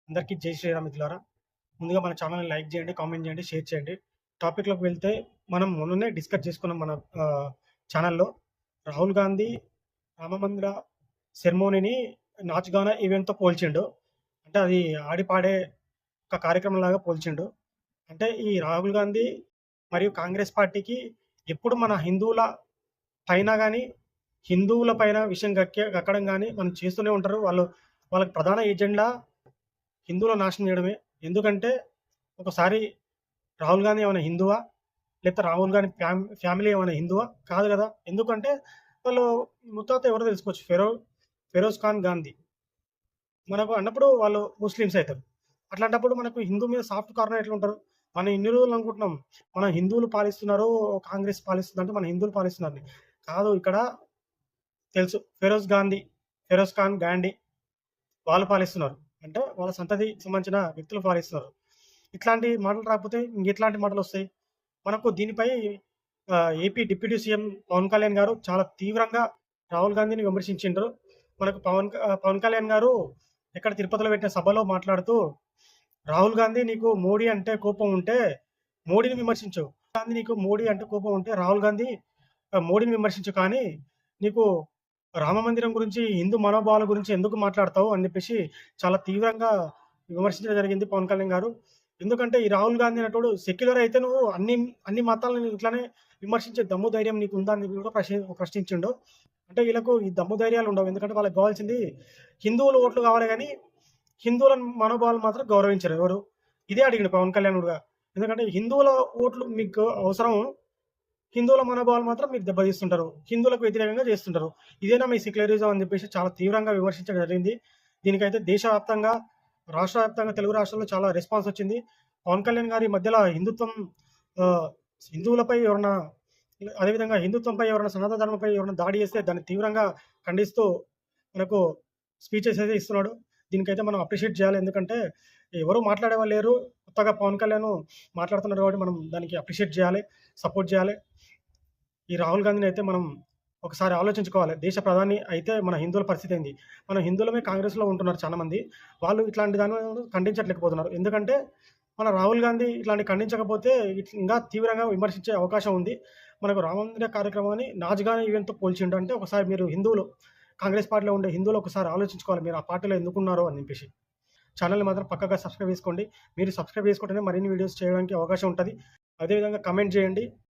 అందరికీ జై శ్రీరామ్ మిత్రులారా. ముందుగా మన ఛానల్‌ని లైక్ చేయండి, కామెంట్ చేయండి, షేర్ చేయండి. టాపిక్‌లోకి వెళ్తే మనం మొన్ననే డిస్కస్ చేసుకున్నాం మన ఛానల్‌లో. రాహుల్ గాంధీ రామమందిర సెరమోనీని నాచ్ గానా ఈవెంట్‌తో పోల్చిండు. అంటే అది ఆడిపాడే ఒక కార్యక్రమంలాగా పోల్చిండు. అంటే ఈ రాహుల్ గాంధీ మరియు కాంగ్రెస్ పార్టీకి ఎప్పుడు మన హిందువుల పైన గాని, హిందువుల పైన విషయం గక్కడం గాని మనం చేస్తూనే ఉంటారు. వాళ్ళకి ప్రధాన ఎజెండా హిందువులను నాశనం చేయడమే. ఎందుకంటే ఒకసారి రాహుల్ గాంధీ ఏమైనా హిందువా? లేకపోతే రాహుల్ గాంధీ ఫ్యామిలీ ఏమైనా హిందువా? కాదు గదా! ఎందుకంటే వాళ్ళు ముత్తాత ఎవరో తెలుసుకోవచ్చు. ఫెరోజ్ ఖాన్ గాంధీ. మనకు అన్నప్పుడు వాళ్ళు ముస్లిమ్స్ అయితారు. అట్లాంటప్పుడు మనకు హిందూ మీద సాఫ్ట్ కార్నర్ ఎట్లుంటారు? మనం ఇన్ని రోజులు అనుకుంటున్నాం. మన హిందువులు పాలిస్తున్నారు, కాంగ్రెస్ పాలిస్తుందంటే మన హిందువులు పాలిస్తున్నారని. కాదు ఇక్కడ తెలుసు ఫెరోజ్ ఖాన్ గాంధీ వాళ్ళు పాలిస్తున్నారు. అంటే వాళ్ళ సంతతికి సంబంధించిన వ్యక్తులు పాలిస్తున్నారు. ఇట్లాంటి మాటలు రాకపోతే ఇంకెట్లాంటి మాటలొస్తాయి? మనకు దీనిపై AP deputy CM Pawan Kalyan garu చాలా తీవ్రంగా రాహుల్ గాంధీని విమర్శించిండ్రు. మనకు పవన్ కళ్యాణ్ గారు ఎక్కడ తిరుపతిలో పెట్టిన సభలో మాట్లాడుతూ, "రాహుల్ గాంధీ నీకు మోడీ అంటే కోపం ఉంటే మోడీని విమర్శించు. గాంధీ నీకు మోడీ అంటే కోపం ఉంటే రాహుల్ గాంధీ మోడీని విమర్శించు. కానీ నీకు రామమందిరం గురించి, హిందూ మనోభావాల గురించి ఎందుకు మాట్లాడతావు?" అని చెప్పేసి చాలా తీవ్రంగా విమర్శించడం జరిగింది పవన్ కళ్యాణ్ గారు. ఎందుకంటే ఈ రాహుల్ గాంధీ అనేటోడు సెక్యులర్ అయితే నువ్వు అన్ని మతాలను ఇట్లానే విమర్శించే దమ్ము ధైర్యం నీకుందా అని కూడా ప్రశ్నించిండు. అంటే వీళ్ళకు ఈ దమ్ము ధైర్యాలు ఉండవు. ఎందుకంటే వాళ్ళకి కావాల్సింది హిందువుల ఓట్లు కావాలి గానీ, హిందువుల మనోభావాలు మాత్రం గౌరవించరు ఎవరు. ఇదే అడిగిండు పవన్ కళ్యాణ్ కూడా. ఎందుకంటే హిందువుల ఓట్లు మీకు అవసరం. హిందువుల మనోభావాలు మాత్రం మీరు దెబ్బతీస్తుంటారు. హిందువులకు వ్యతిరేకంగా చేస్తుంటారు. ఇదేనా మీ సెక్యులరిజం అని చెప్పేసి చాలా తీవ్రంగా విమర్శించడం జరిగింది. దీనికైతే దేశవ్యాప్తంగా, రాష్ట్ర వ్యాప్తంగా తెలుగు రాష్ట్రాల్లో చాలా రెస్పాన్స్ వచ్చింది. పవన్ కళ్యాణ్ గారి మధ్యలో హిందుత్వం ఆహ్, హిందువులపై ఎవరన్నా అదేవిధంగా హిందుత్వంపై ఎవరైనా సనాతన ధర్మంపై ఎవరైనా దాడి చేస్తే దాన్ని తీవ్రంగా ఖండిస్తూ మనకు స్పీచెస్ అయితే ఇస్తున్నాడు. దీనికైతే మనం అప్రిషియేట్ చేయాలి. ఎందుకంటే ఎవరు మాట్లాడేవాళ్ళు లేరు. కొత్తగా పవన్ కళ్యాణ్ మాట్లాడుతున్నాడు కాబట్టి మనం దానికి అప్రిషియేట్ చేయాలి. సపోర్ట్ చేయాలి. ఈ రాహుల్ గాంధీని అయితే మనం ఒకసారి ఆలోచించుకోవాలి. దేశ ప్రధాని అయితే మన హిందువుల పరిస్థితి ఏంది? మనం హిందువులమే కాంగ్రెస్‌లో ఉంటున్నారు చాలామంది. వాళ్ళు ఇట్లాంటి దాన్ని ఖండించట్లేకపోతున్నారు. ఎందుకంటే మన రాహుల్ గాంధీ ఇట్లాంటివి ఖండించకపోతే ఇంకా తీవ్రంగా విమర్శించే అవకాశం ఉంది. మనకు రామ మందిర కార్యక్రమాన్ని నాచ్‌గానా ఈవెంట్‌తో పోల్చిండు. అంటే ఒకసారి మీరు హిందువులు కాంగ్రెస్ పార్టీలో ఉండే హిందువులు ఒకసారి ఆలోచించుకోవాలి. మీరు ఆ పార్టీలో ఎందుకున్నారో అని చెప్పేసి. ఛానెల్‌ని మాత్రం పక్కాగా సబ్స్క్రైబ్ చేసుకోండి. మీరు సబ్స్క్రైబ్ చేసుకుంటేనే మరిన్ని వీడియోస్ చేయడానికి అవకాశం ఉంటది. అదేవిధంగా కామెంట్ చేయండి.